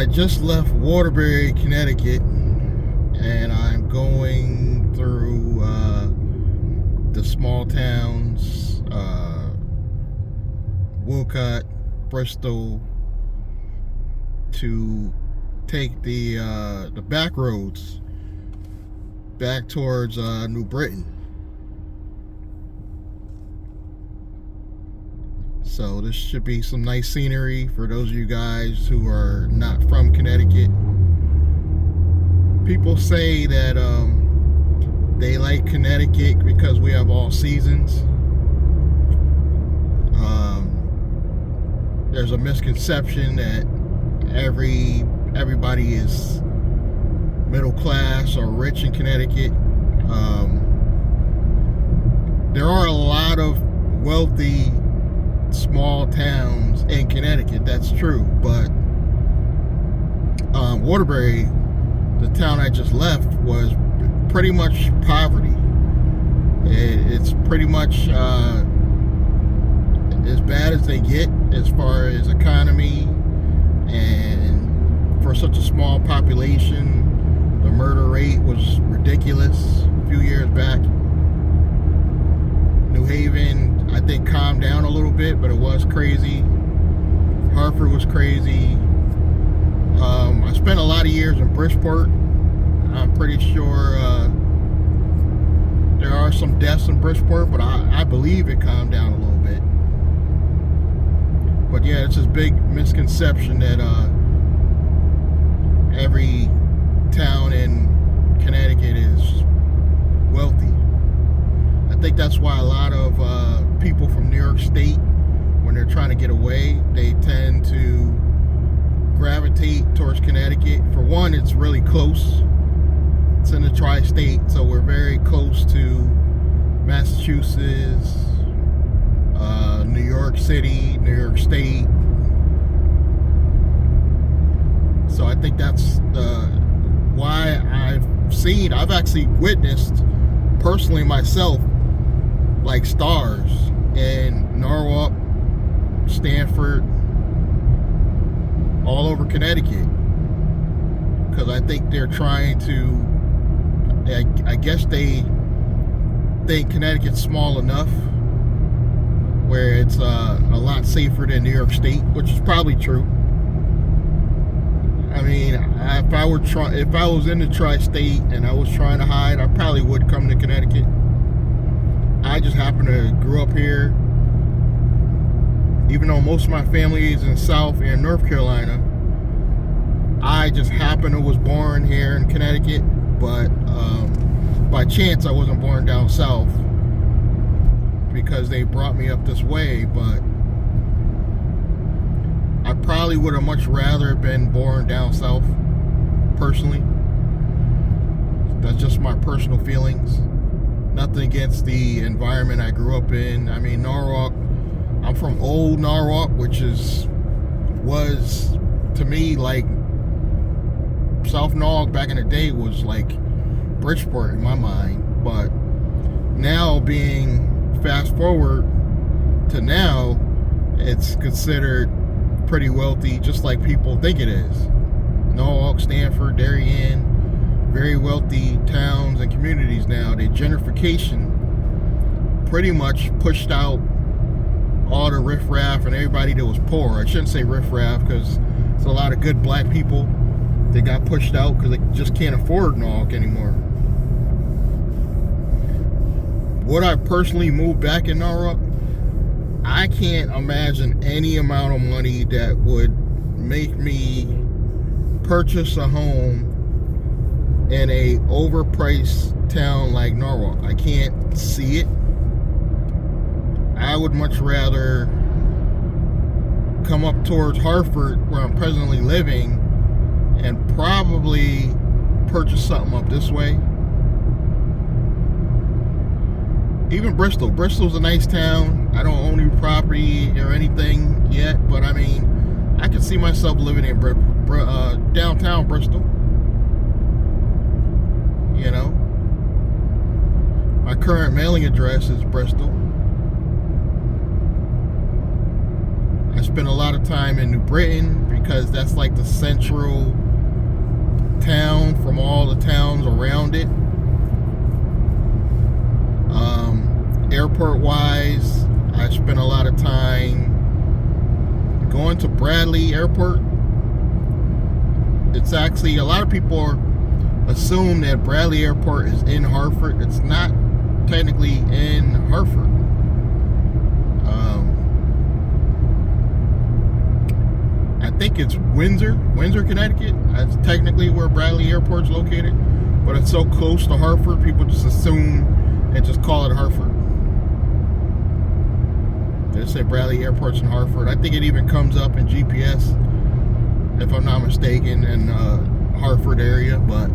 I just left Waterbury, Connecticut, and I'm going through the small towns, Wolcott, Bristol, to take the back roads back towards New Britain. So this should be some nice scenery for those of you guys who are not from Connecticut. People say that they like Connecticut because we have all seasons. There's a misconception that everybody is middle class or rich in Connecticut. There are a lot of wealthy small towns in Connecticut, that's true, but Waterbury, the town I just left, was pretty much poverty. It's pretty much as bad as they get as far as economy, and for such a small population, the murder rate was ridiculous a few years back. New Haven, I think, calmed down a little bit, but it was crazy. Hartford was crazy. I spent a lot of years in Bridgeport. I'm pretty sure there are some deaths in Bridgeport, but I believe it calmed down a little bit. But yeah, it's this big misconception that every town in Connecticut is wealthy. I think that's why a lot of people from New York State, when they're trying to get away, they tend to gravitate towards Connecticut. For one, it's really close. It's in the tri-state, so we're very close to Massachusetts, New York City, New York State. So I think that's why I've actually witnessed personally myself, like stars in Norwalk, Stamford, all over Connecticut, because I think they're trying to, I guess they think Connecticut's small enough where it's a lot safer than New York State, which is probably true. I mean, if I was in the tri-state and I was trying to hide, I probably would come to Connecticut. I just happen to grew up here. Even though most of my family is in South and North Carolina, I just happen to was born here in Connecticut, but by chance I wasn't born down south because they brought me up this way. But I probably would have much rather been born down south, personally. That's just my personal feelings. Nothing against the environment I grew up in. I mean, Norwalk, I'm from old Norwalk, which was to me like South Norwalk back in the day was like Bridgeport in my mind. But now, being fast forward to now, it's considered pretty wealthy, just like people think it is. Norwalk, Stamford, Darien, very wealthy towns and communities now. The gentrification pretty much pushed out all the riffraff and everybody that was poor. I shouldn't say riffraff, because there's a lot of good black people that got pushed out because they just can't afford Norwalk anymore. Would I personally move back in Norwalk? I can't imagine any amount of money that would make me purchase a home in a overpriced town like Norwalk. I can't see it. I would much rather come up towards Hartford, where I'm presently living, and probably purchase something up this way. Even Bristol. Bristol's a nice town. I don't own any property or anything yet, but I mean, I could see myself living in downtown Bristol. You know, my current mailing address is Bristol. spend a lot of time in New Britain because that's like the central town from all the towns around it. Airport wise, I spent a lot of time going to Bradley Airport. It's actually, a lot of people assume that Bradley Airport is in Hartford. It's not technically in Hartford. I think it's Windsor, Connecticut. That's technically where Bradley Airport's located, but it's so close to Hartford, people just assume and just call it Hartford. They say Bradley Airport's in Hartford. I think it even comes up in GPS, if I'm not mistaken, in Hartford area, but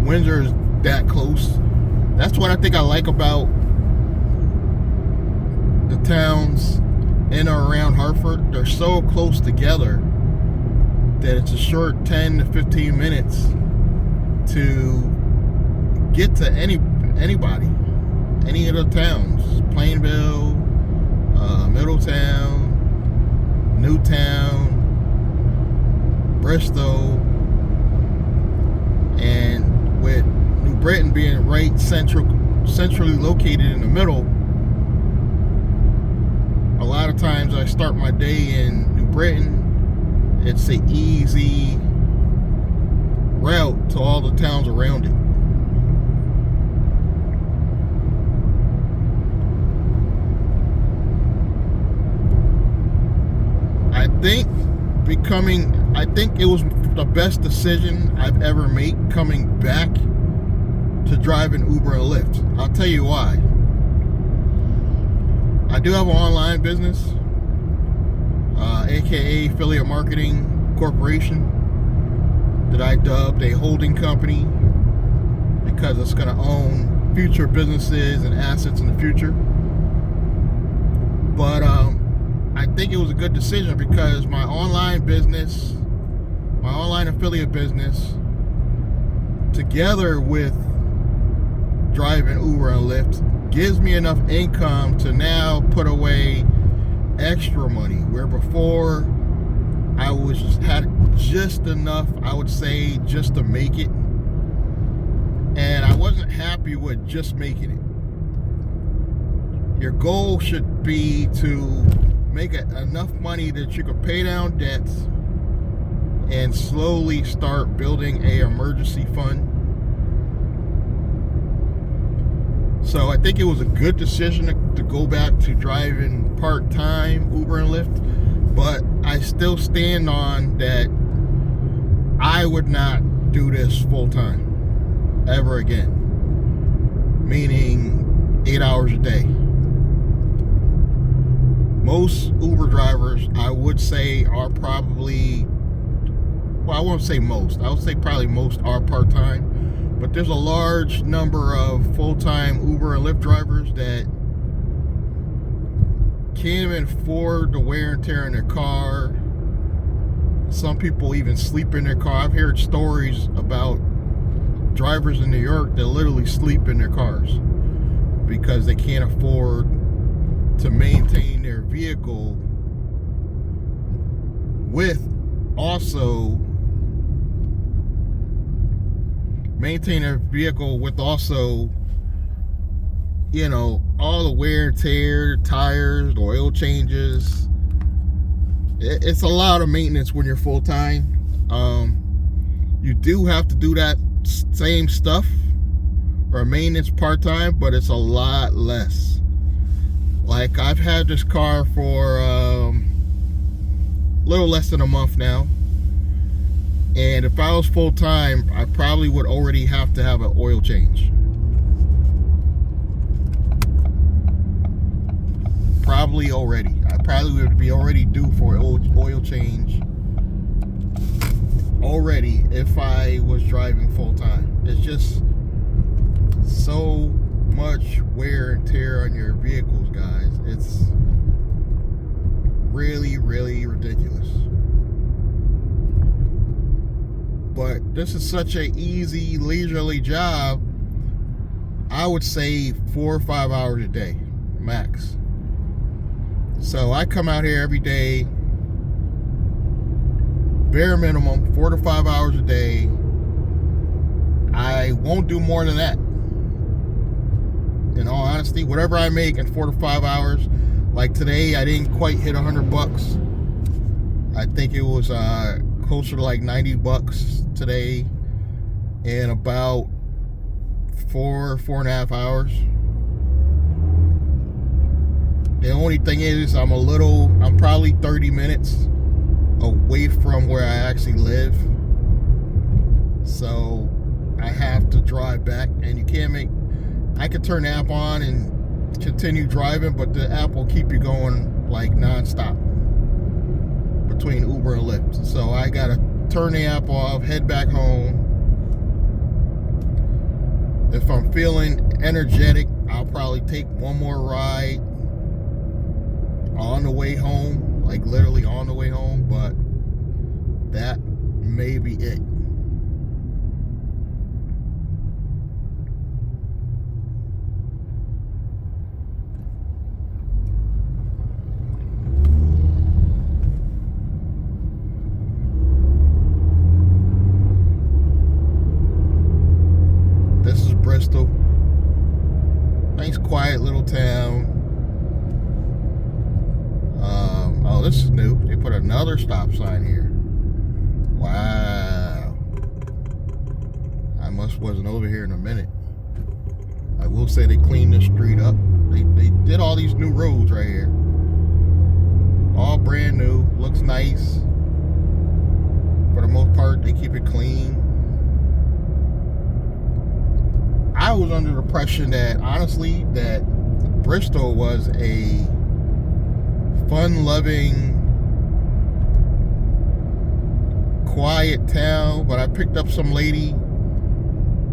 Windsor is that close. That's what I think I like about the towns in or around Hartford. They're so close together that it's a short 10 to 15 minutes to get to anybody, any of the towns. Plainville, Middletown, Newtown, Bristol, and with New Britain being right centrally located in the middle, a lot of times I start my day in New Britain. It's an easy route to all the towns around it. I think it was the best decision I've ever made coming back to driving Uber and Lyft. I'll tell you why. I do have an online business, aka Affiliate Marketing Corporation, that I dubbed a holding company because it's going to own future businesses and assets in the future. But I think it was a good decision because my online business, my online affiliate business, together with driving Uber and Lyft, gives me enough income to now put away extra money, where before I was had just enough, I would say, just to make it, and I wasn't happy with just making it. Your goal should be to make enough money that you can pay down debts and slowly start building a emergency fund. So I think it was a good decision to go back to driving part-time Uber and Lyft, but I still stand on that I would not do this full-time ever again, meaning 8 hours a day. Most Uber drivers, I would say, are probably, well, I won't say most, I would say probably most are part-time, but there's a large number of full-time Uber and Lyft drivers that can't even afford the wear and tear in their car. Some people even sleep in their car. I've heard stories about drivers in New York that literally sleep in their cars because they can't afford to maintain their vehicle with also you know, all the wear and tear, tires, the oil changes. It's a lot of maintenance when you're full-time. You do have to do that same stuff or maintenance part-time, but it's a lot less. Like, I've had this car for a little less than a month now, and if I was full-time, I probably would already have to have an oil change. Probably already. I probably would be already due for an oil change already if I was driving full-time. It's just so much wear and tear on your vehicles, guys. It's really, really ridiculous. But this is such an easy, leisurely job. I would say 4 or 5 hours a day, max. So I come out here every day, bare minimum 4 to 5 hours a day. I won't do more than that. In all honesty, whatever I make in 4 to 5 hours, like today, I didn't quite hit $100. I think it was closer to like $90 today in about 4.5 hours. The only thing is I'm probably 30 minutes away from where I actually live. So I have to drive back, and I could turn the app on and continue driving, but the app will keep you going like nonstop between Uber and Lyft. So I gotta turn the app off, head back home. If I'm feeling energetic, I'll probably take one more ride on the way home, like literally on the way home, but that may be it. This is Bristol. Nice quiet little town. Oh, this is new. They put another stop sign here. Wow. I wasn't over here in a minute. I will say they cleaned this street up. They did all these new roads right here. All brand new. Looks nice. For the most part, they keep it clean. I was under the impression that, honestly, that Bristol was a fun-loving, quiet town, but I picked up some lady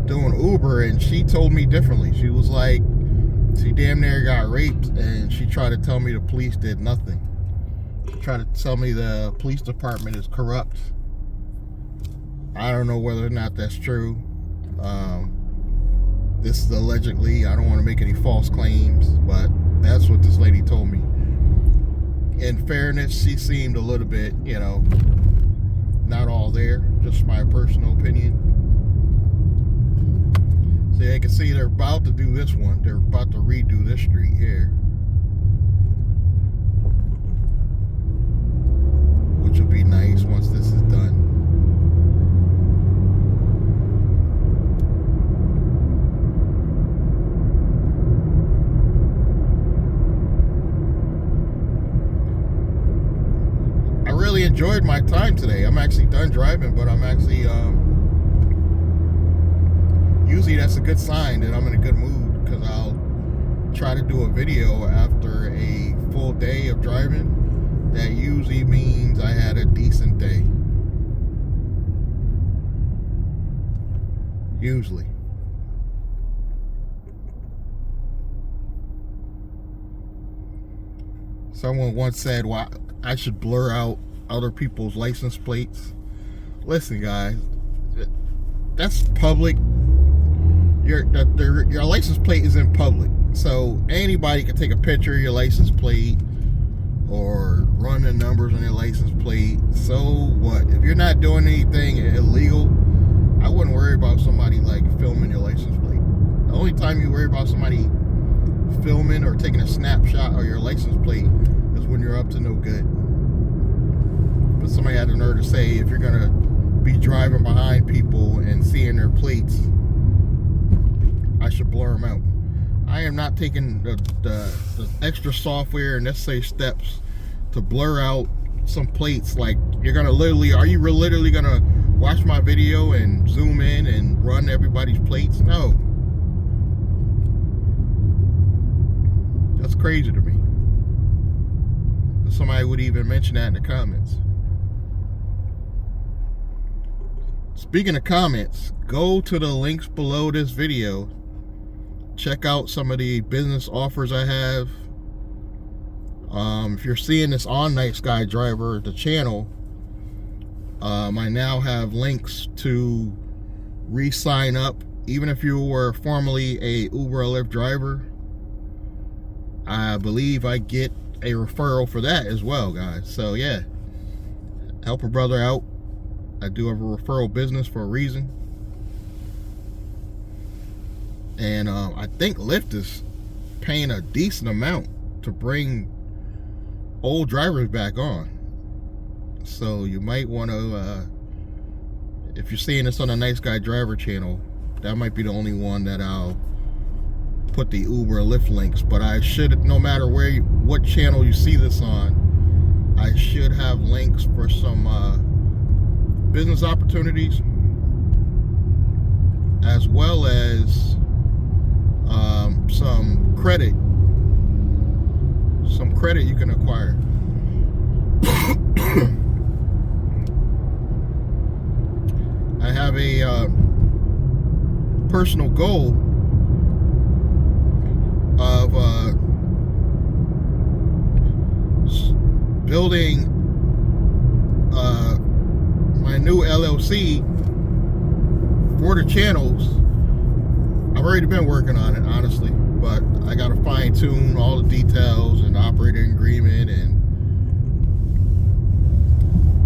doing Uber, and she told me differently. She was like, she damn near got raped, and she tried to tell me the police did nothing. She tried to tell me the police department is corrupt. I don't know whether or not that's true. This is allegedly, I don't want to make any false claims, but that's what this lady told me. In fairness, she seemed a little bit, not all there. Just my personal opinion. See, I can see they're about to do this one. They're about to redo this street here, which will be nice once this is done. Really enjoyed my time today. I'm actually done driving, but I'm actually usually that's a good sign that I'm in a good mood, because I'll try to do a video after a full day of driving. That usually means I had a decent day. Usually. Someone once said, "Well, I should blur out other people's license plates." Listen, guys, that's public. Your license plate is in public, so anybody can take a picture of your license plate or run the numbers on your license plate. So what? If you're not doing anything illegal, I wouldn't worry about somebody like filming your license plate. The only time you worry about somebody filming or taking a snapshot of your license plate is when you're up to no good. But somebody had the nerve to say, if you're gonna be driving behind people and seeing their plates, I should blur them out. I am not taking the extra software and necessary steps to blur out some plates. Like, are you literally gonna watch my video and zoom in and run everybody's plates? No. That's crazy to me. Somebody would even mention that in the comments. Speaking of comments, go to the links below this video. Check out some of the business offers I have. If you're seeing this on Night Sky Driver, the channel, I now have links to re-sign up. Even if you were formerly a Uber or Lyft driver, I believe I get a referral for that as well, guys. So yeah, help a brother out. I do have a referral business for a reason. And I think Lyft is paying a decent amount to bring old drivers back on. So you might want to, if you're seeing this on the Nice Guy Driver channel, that might be the only one that I'll put the Uber and Lyft links. But I should, no matter what channel you see this on, I should have links for some business opportunities, as well as some credit you can acquire. I have a personal goal of building my new LLC for the channels. I've already been working on it, honestly, but I got to fine tune all the details and operating agreement and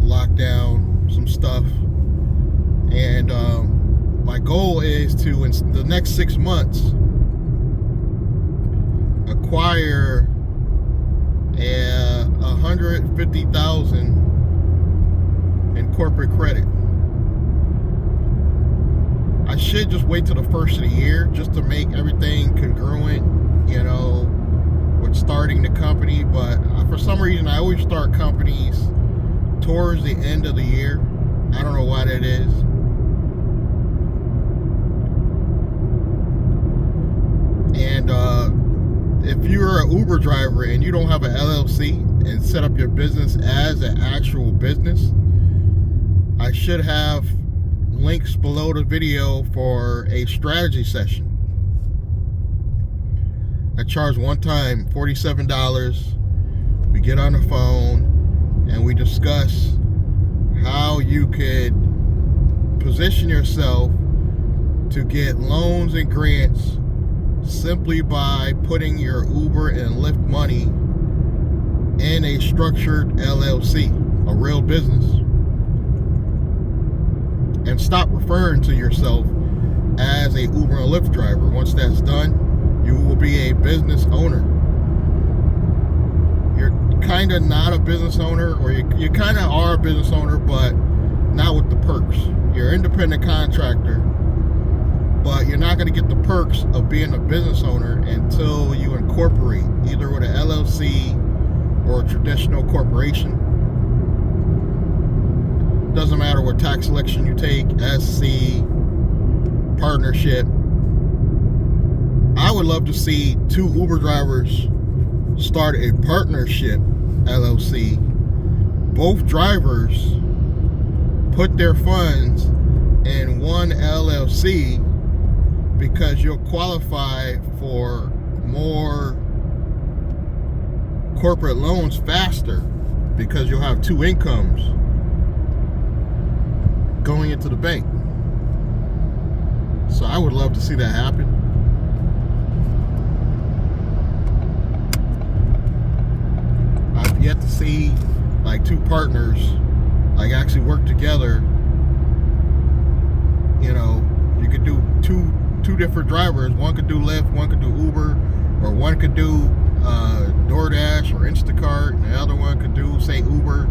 lock down some stuff. And my goal is to, in the next 6 months, acquire $150,000 in corporate credit. I should just wait till the first of the year just to make everything congruent, you know, with starting the company. But for some reason, I always start companies towards the end of the year. I don't know why that is. And if you're an Uber driver and you don't have an LLC and set up your business as an actual business, I should have links below the video for a strategy session. I charge one time $47. We get on the phone and we discuss how you could position yourself to get loans and grants simply by putting your Uber and Lyft money in a structured LLC, a real business. And stop referring to yourself as a Uber and Lyft driver. Once that's done, you will be a business owner. You're kind of not a business owner, or you kind of are a business owner, but not with the perks. You're an independent contractor, but you're not going to get the perks of being a business owner until you incorporate, either with an LLC or a traditional corporation. Doesn't matter what tax selection you take, SC, partnership. I would love to see 2 Uber drivers start a partnership LLC. Both drivers put their funds in one LLC, because you'll qualify for more corporate loans faster, because you'll have 2 incomes going into the bank. So I would love to see that happen. I've yet to see like 2 partners like actually work together. You know, you could do two different drivers. One could do Lyft, one could do Uber, or one could do DoorDash or Instacart, and the other one could do, say, Uber,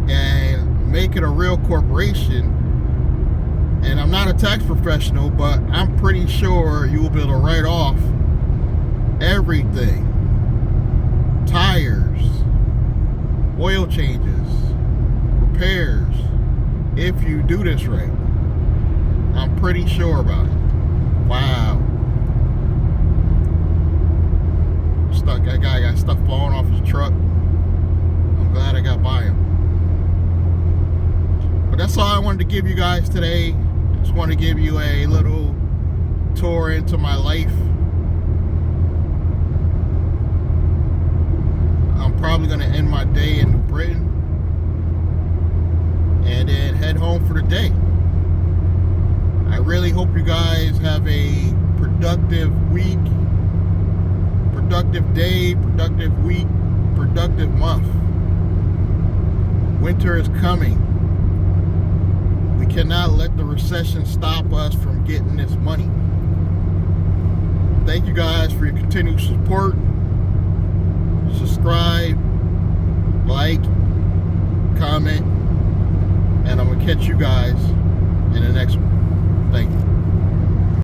and make it a real corporation. And I'm not a tax professional, but I'm pretty sure you will be able to write off everything: tires, oil changes, repairs, if you do this right. I'm pretty sure about it. Wow. That guy got stuff falling off his truck. I'm glad I got by him. But that's all I wanted to give you guys today. Just want to give you a little tour into my life. I'm probably going to end my day in Britain and then head home for the day. I really hope you guys have a productive week, productive day, productive week, productive month. Winter is coming. We cannot let the recession stop us from getting this money. Thank you guys for your continued support. Subscribe, like, comment, and I'm going to catch you guys in the next one. Thank you.